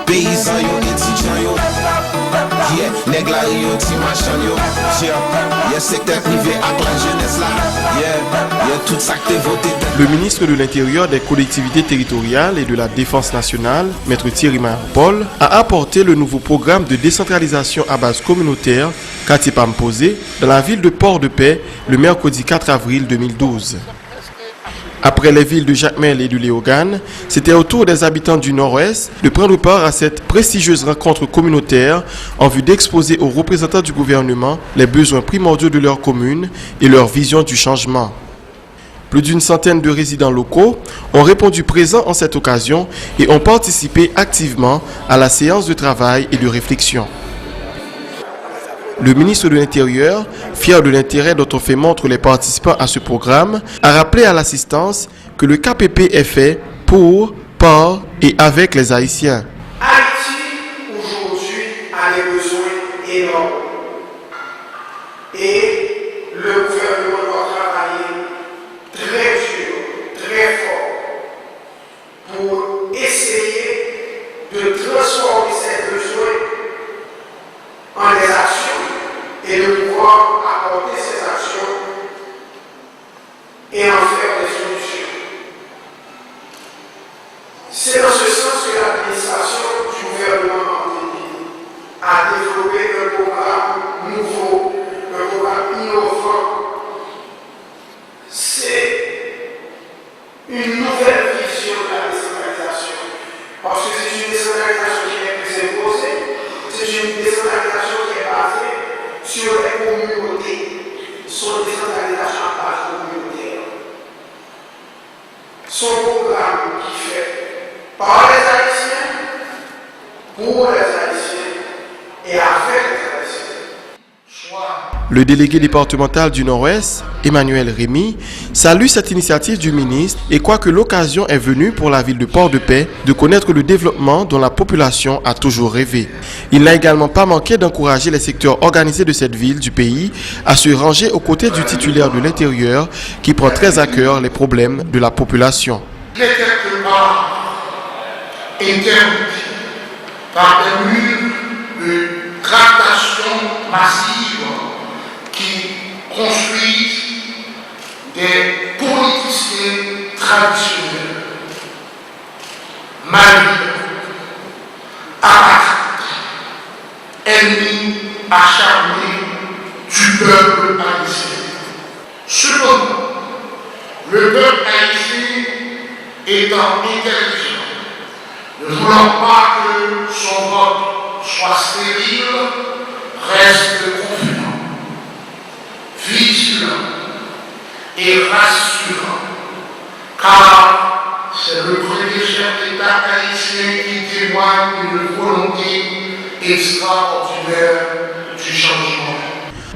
Paysan yo, étudiant yo, yeah, nèg la yo, ti machan yo, yeah, secteur privé ak la jeunesse là, yeah, tout ça que voté. Le ministre de l'Intérieur, des collectivités territoriales et de la Défense nationale, Maître Thierry Paul, a apporté le nouveau programme de décentralisation à base communautaire Katipam posé dans la ville de Port-de-Paix le mercredi 4 avril 2012. Après les villes de Jacmel et de Léogane, c'était au tour des habitants du Nord-Ouest de prendre part à cette prestigieuse rencontre communautaire en vue d'exposer aux représentants du gouvernement les besoins primordiaux de leur commune et leur vision du changement. Plus d'une centaine de résidents locaux ont répondu présents en cette occasion et ont participé activement à la séance de travail et de réflexion. Le ministre de l'Intérieur, fier de l'intérêt dont ont fait montre les participants à ce programme, a rappelé à l'assistance que le KPP est fait pour, par et avec les Haïtiens. Haïti, aujourd'hui, a des besoins énormes. Et le gouvernement doit travailler très dur, très fort, pour essayer de transformer ces besoins en des actions et de pouvoir apporter ces actions et en faire des solutions. C'est dans ce sens que l'administration du gouvernement a développé un programme nouveau, un programme innovant. C'est une nouvelle vision de la décentralisation. Parce que c'est une décentralisation qui est plus imposée, c'est une décentralisation qui est basée sur les communautés, son décentralisation à base communautaire. Son programme qui fait par les Haïtiens, pour les Haïtiens et avec les Haïtiens. Le délégué départemental du Nord-Ouest, Emmanuel Rémy, salue cette initiative du ministre et croit que l'occasion est venue pour la ville de Port-de-Paix de connaître le développement dont la population a toujours rêvé. Il n'a également pas manqué d'encourager les secteurs organisés de cette ville du pays à se ranger aux côtés du titulaire de l'Intérieur qui prend très à cœur les problèmes de la population. Il est quelque part interdit par des murs de tractation massive qui construisent des politiciens traditionnels, malgré, apathiques, ennemis acharnés du peuple haïtien. Cependant, le peuple haïtien étant intelligent, ne voulant pas que son vote soit stérile, reste confiant, vigilant et rassurant, car c'est le premier chef d'État haïtien qui témoigne d'une volonté extraordinaire du changement.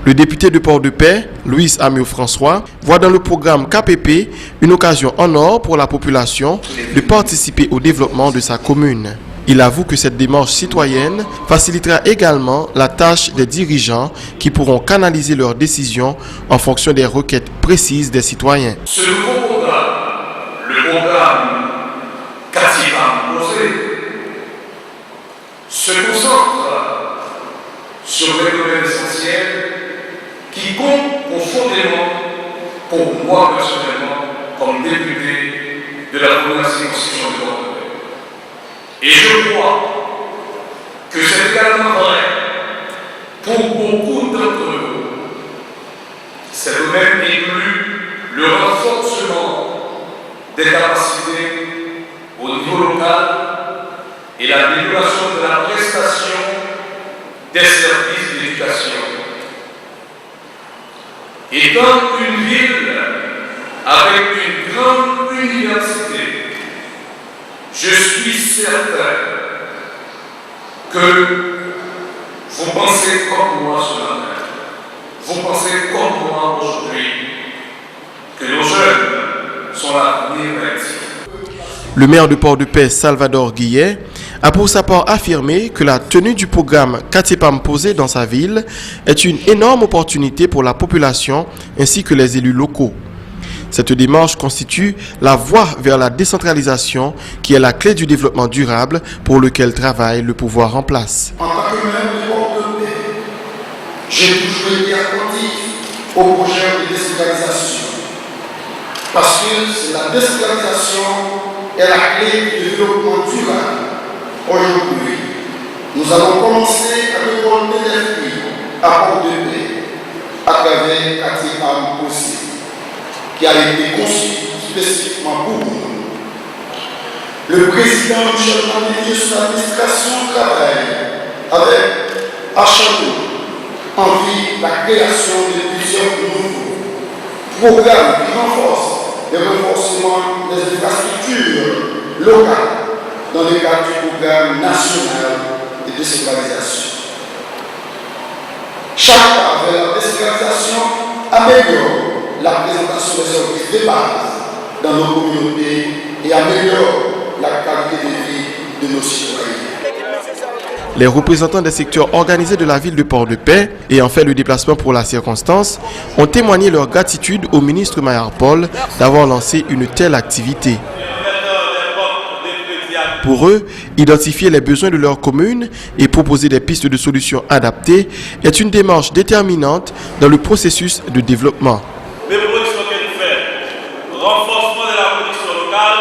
Le député de Port-de-Paix, Louis Amiot-François, voit dans le programme KPP une occasion en or pour la population de participer au développement de sa commune. Il avoue que cette démarche citoyenne facilitera également la tâche des dirigeants qui pourront canaliser leurs décisions en fonction des requêtes précises des citoyens. Ce nouveau programme, le programme Katipam posé, se concentre sur les domaines essentiels qui comptent profondément pour moi personnellement comme député de la première circonscription de Port-de-Paix. Et je crois que c'est également vrai pour beaucoup d'entre eux. Ces domaines incluent le renforcement des capacités au niveau local et l'amélioration de la prestation des services d'éducation. Étant une ville avec une grande université, je suis certain que vous pensez comme moi ce matin, vous pensez comme moi aujourd'hui, que nos jeunes sont l'avenir d'Haïti. Le maire de Port-de-Paix, Salvador Guillet, a pour sa part affirmé que la tenue du programme Katipam posé dans sa ville est une énorme opportunité pour la population ainsi que les élus locaux. Cette démarche constitue la voie vers la décentralisation qui est la clé du développement durable pour lequel travaille le pouvoir en place. En tant que maire du port de paix, j'ai toujours été attentif au projet de décentralisation. Parce que c'est la décentralisation est la clé du développement durable. Aujourd'hui, nous allons commencer à récolter des fruits à port de paix à travers Katipam aussi, qui a été conçu spécifiquement pour nous. Le président Michel Mandelier sur l'administration travaille avec acharnement en vue de la création de plusieurs nouveaux programmes qui renforcent le renforcement des infrastructures locales dans le cadre du programme national de décentralisation. Chaque pas vers la décentralisation améliore la présentation des services de base dans nos communautés et améliore la qualité de vie de nos citoyens. Les représentants des secteurs organisés de la ville de Port-de-Paix, ayant fait le déplacement pour la circonstance, ont témoigné leur gratitude au ministre Mayar Paul d'avoir lancé une telle activité. Pour eux, identifier les besoins de leur commune et proposer des pistes de solutions adaptées est une démarche déterminante dans le processus de développement. Les propositions que nous faisons, renforcement de la production locale,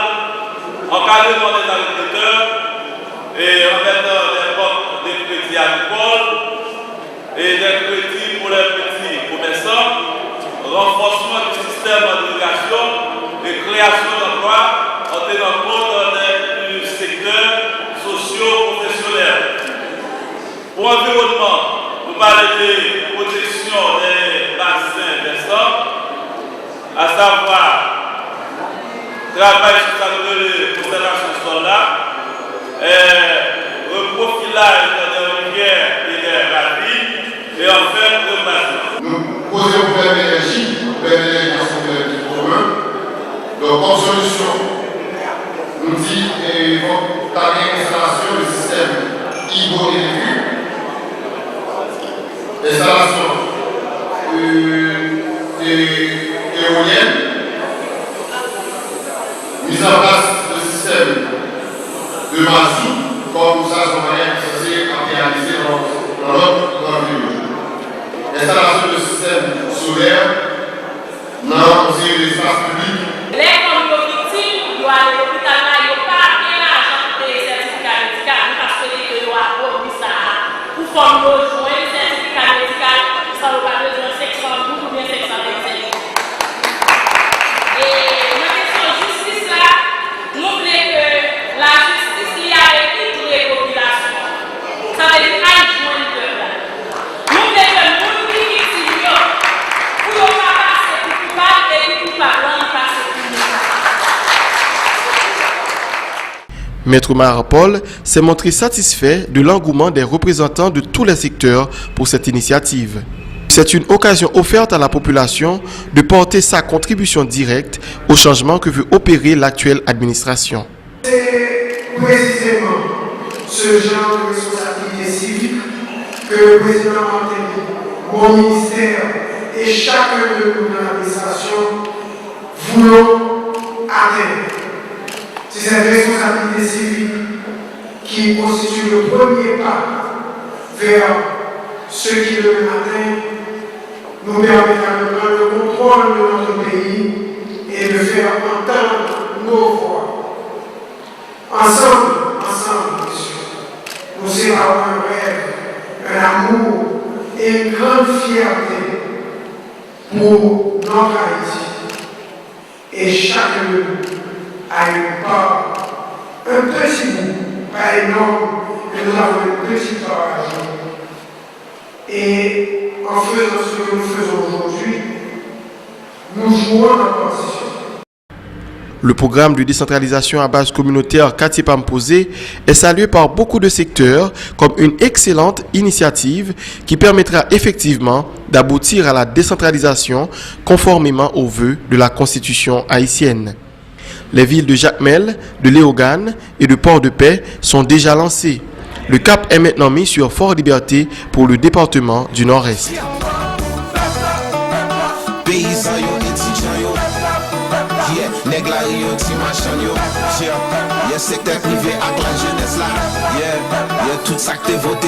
encadrement des agriculteurs et en mettant des banques de crédits agricoles et des crédits pour les petits commerçants, renforcement du système d'éducation et création d'emplois en tenant compte des secteurs socio-professionnels. Pour l'environnement, nous parlons de protection des bassins versants, à savoir travail sur la conservation solaire, reprofilage des rivières et des ravines, et enfin le bassin. Nous posons le problème d'énergie, du commun. Donc, comme solution, nous dit l'installation du système hydroélectrique, l'installation éolienne, mise en place de système de mazout, comme ça, on va censé réaliser dans notre environnement. L'installation de système solaire dans l'espace public. Les communautés victimes doivent aller à l'hôpital, il n'y a pas bien l'argent pour les certificats médicaux, parce que les deux doivent avoir ça pour former nos joints, les certificats médicaux, ça ne va pas besoin de 600 ou bien 625. Et la question de justice là, nous voulons que la justice liée avec toutes les populations. Ça veut dire adjoindre le peuple. Nous voulons que le monde qui est victime, pour ne pas passer pour coupable et pour pas passer pour nous. Maître Mayar Paul s'est montré satisfait de l'engouement des représentants de tous les secteurs pour cette initiative. C'est une occasion offerte à la population de porter sa contribution directe au changement que veut opérer l'actuelle administration. C'est précisément ce genre de responsabilité civique que le président Mandelier, mon ministère et chacun de nous dans l'administration voulons atteindre. C'est cette responsabilité civique qui constitue le premier pas vers ce qui, le matin, nous permettra de prendre le contrôle de notre pays et de faire entendre nos voix. Ensemble, monsieur, nous séparons un rêve, un amour et une grande fierté pour notre Haïti. Et chacun de nous a une part, un petit bout, pas énorme, mais nous avons une petite part à jouer. Et en faisant ce que nous faisons aujourd'hui, nous jouons la transition. Le programme de décentralisation à base communautaire Katipam posé est salué par beaucoup de secteurs comme une excellente initiative qui permettra effectivement d'aboutir à la décentralisation conformément aux vœux de la Constitution haïtienne. Les villes de Jacmel, de Léogane et de Port-de-Paix sont déjà lancées. Le cap est maintenant mis sur Fort-Liberté pour le département du Nord-Est. Paysan yo, étudiant yo, nèg la ri yo ti machan yo. Yeah, secteur privé ak la jeunesse là. Yeah, tout ça que t'es voté